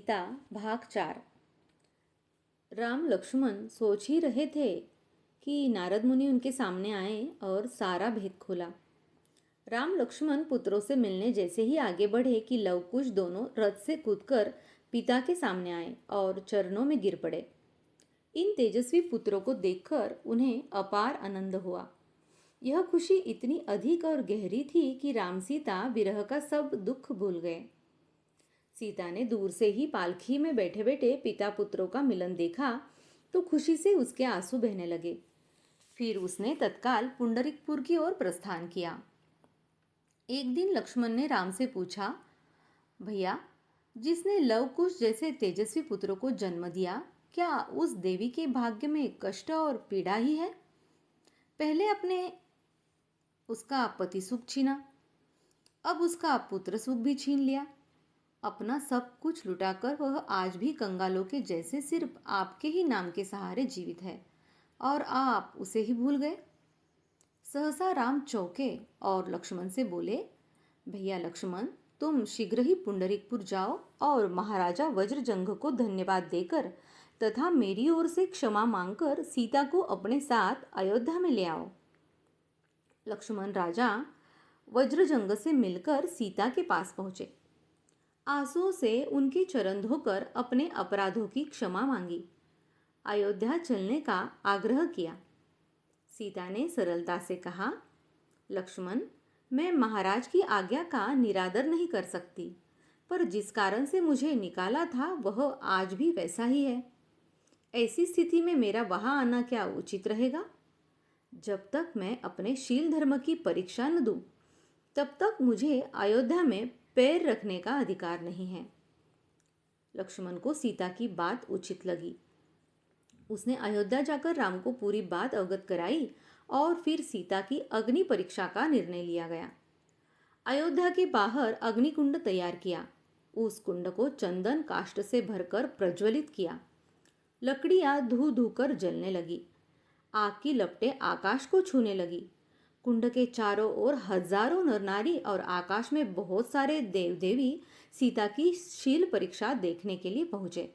सीता भाग 4। राम लक्ष्मण सोच ही रहे थे कि नारद मुनि उनके सामने आए और सारा भेद खोला। राम लक्ष्मण पुत्रों से मिलने जैसे ही आगे बढ़े कि लव कुश दोनों रथ से कूदकर पिता के सामने आए और चरणों में गिर पड़े। इन तेजस्वी पुत्रों को देखकर उन्हें अपार आनंद हुआ। यह खुशी इतनी अधिक और गहरी थी कि राम सीता विरह का सब दुख भूल गए। सीता ने दूर से ही पालखी में बैठे बैठे पिता पुत्रों का मिलन देखा तो खुशी से उसके आंसू बहने लगे। फिर उसने तत्काल पुंडरीकपुर की ओर प्रस्थान किया। एक दिन लक्ष्मण ने राम से पूछा, भैया, जिसने लव कुश जैसे तेजस्वी पुत्रों को जन्म दिया, क्या उस देवी के भाग्य में कष्ट और पीड़ा ही है? पहले अपने उसका पति सुख छीना, अब उसका पुत्र सुख भी छीन लिया। अपना सब कुछ लुटाकर वह आज भी कंगालों के जैसे सिर्फ आपके ही नाम के सहारे जीवित है और आप उसे ही भूल गए। सहसा राम चौंके और लक्ष्मण से बोले, भैया लक्ष्मण, तुम शीघ्र ही पुंडरीकपुर जाओ और महाराजा वज्रजंघ को धन्यवाद देकर तथा मेरी ओर से क्षमा मांगकर सीता को अपने साथ अयोध्या में ले आओ। लक्ष्मण राजा वज्रजंघ से मिलकर सीता के पास पहुंचे। आंसुओं से उनके चरण धोकर अपने अपराधों की क्षमा मांगी। अयोध्या चलने का आग्रह किया। सीता ने सरलता से कहा, लक्ष्मण, मैं महाराज की आज्ञा का निरादर नहीं कर सकती, पर जिस कारण से मुझे निकाला था वह आज भी वैसा ही है। ऐसी स्थिति में मेरा वहां आना क्या उचित रहेगा? जब तक मैं अपने शील धर्म की परीक्षा न दूं, तब तक मुझे अयोध्या में पैर रखने का अधिकार नहीं है। लक्ष्मण को सीता की बात उचित लगी। उसने अयोध्या जाकर राम को पूरी बात अवगत कराई और फिर सीता की अग्नि परीक्षा का निर्णय लिया गया। अयोध्या के बाहर अग्निकुंड तैयार किया। उस कुंड को चंदन काष्ठ से भरकर प्रज्वलित किया। लकड़ियां धू धू कर जलने लगी। आग की लपटें आकाश को छूने लगी। कुंड के चारों ओर हजारों नर नारी और आकाश में बहुत सारे देव देवी सीता की शील परीक्षा देखने के लिए पहुंचे।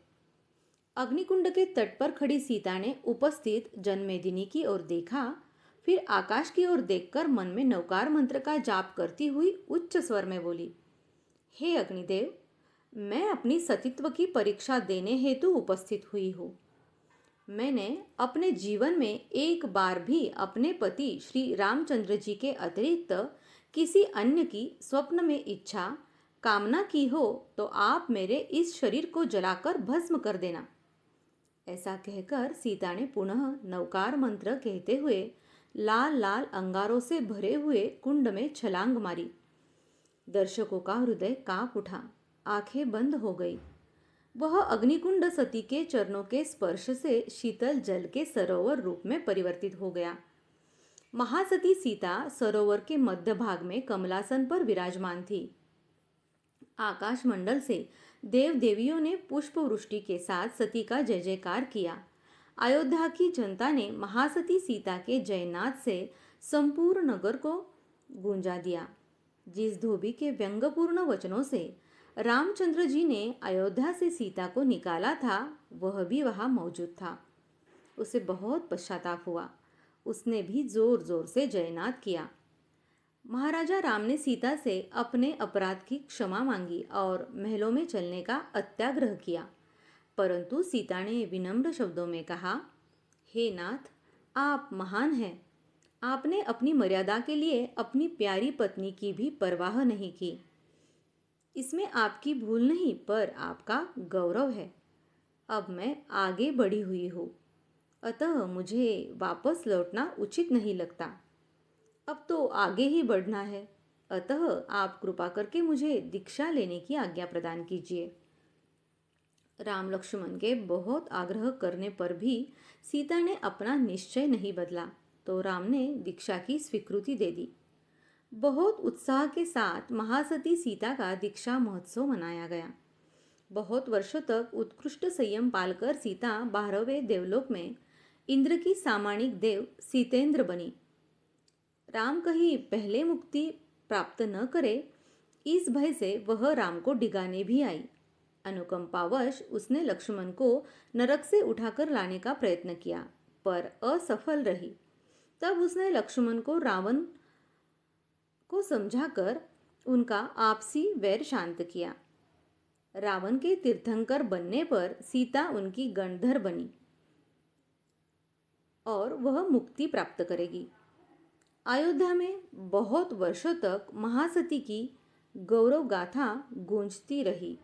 अग्निकुंड के तट पर खड़ी सीता ने उपस्थित जनमेदिनी की ओर देखा, फिर आकाश की ओर देखकर मन में नवकार मंत्र का जाप करती हुई उच्च स्वर में बोली, हे अग्निदेव, मैं अपनी सतीत्व की परीक्षा देने हेतु उपस्थित हुई हूँ। मैंने अपने जीवन में एक बार भी अपने पति श्री रामचंद्र जी के अतिरिक्त किसी अन्य की स्वप्न में इच्छा कामना की हो तो आप मेरे इस शरीर को जलाकर भस्म कर देना। ऐसा कहकर सीता ने पुनः नवकार मंत्र कहते हुए लाल लाल अंगारों से भरे हुए कुंड में छलांग मारी। दर्शकों का हृदय कांप उठा, आंखें बंद हो गई। वह अग्निकुंड सती के चरणों के स्पर्श से शीतल जल के सरोवर रूप में परिवर्तित हो गया। महासती सीता सरोवर के मध्य भाग में कमलासन पर विराजमान थी। आकाश मंडल से देव देवियों ने पुष्प वृष्टि के साथ सती का जय जयकार किया। अयोध्या की जनता ने महासती सीता के जयनाद से संपूर्ण नगर को गूंजा दिया। जिस धोबी के व्यंग्यपूर्ण वचनों से रामचंद्र जी ने अयोध्या से सीता को निकाला था, वह भी वहां मौजूद था। उसे बहुत पश्चाताप हुआ। उसने भी जोर जोर से जयनाद किया। महाराजा राम ने सीता से अपने अपराध की क्षमा मांगी और महलों में चलने का अत्याग्रह किया, परंतु सीता ने विनम्र शब्दों में कहा, हे नाथ, आप महान हैं। आपने अपनी मर्यादा के लिए अपनी प्यारी पत्नी की भी परवाह नहीं की। इसमें आपकी भूल नहीं, पर आपका गौरव है। अब मैं आगे बढ़ी हुई हूँ, अतः मुझे वापस लौटना उचित नहीं लगता। अब तो आगे ही बढ़ना है, अतः आप कृपा करके मुझे दीक्षा लेने की आज्ञा प्रदान कीजिए। राम लक्ष्मण के बहुत आग्रह करने पर भी सीता ने अपना निश्चय नहीं बदला, तो राम ने दीक्षा की स्वीकृति दे दी। बहुत उत्साह के साथ महासती सीता का दीक्षा महोत्सव मनाया गया। बहुत वर्षों तक उत्कृष्ट संयम पालकर सीता 12वें देवलोक में इंद्र की सामानिक देव सीतेंद्र बनी। राम कहीं पहले मुक्ति प्राप्त न करे, इस भय से वह राम को डिगाने भी आई। अनुकंपावश उसने लक्ष्मण को नरक से उठाकर लाने का प्रयत्न किया, पर असफल रही। तब उसने लक्ष्मण को रावण को समझाकर उनका आपसी वैर शांत किया। रावण के तीर्थंकर बनने पर सीता उनकी गणधर बनी और वह मुक्ति प्राप्त करेगी। अयोध्या में बहुत वर्षों तक महासती की गौरव गाथा गूंजती रही।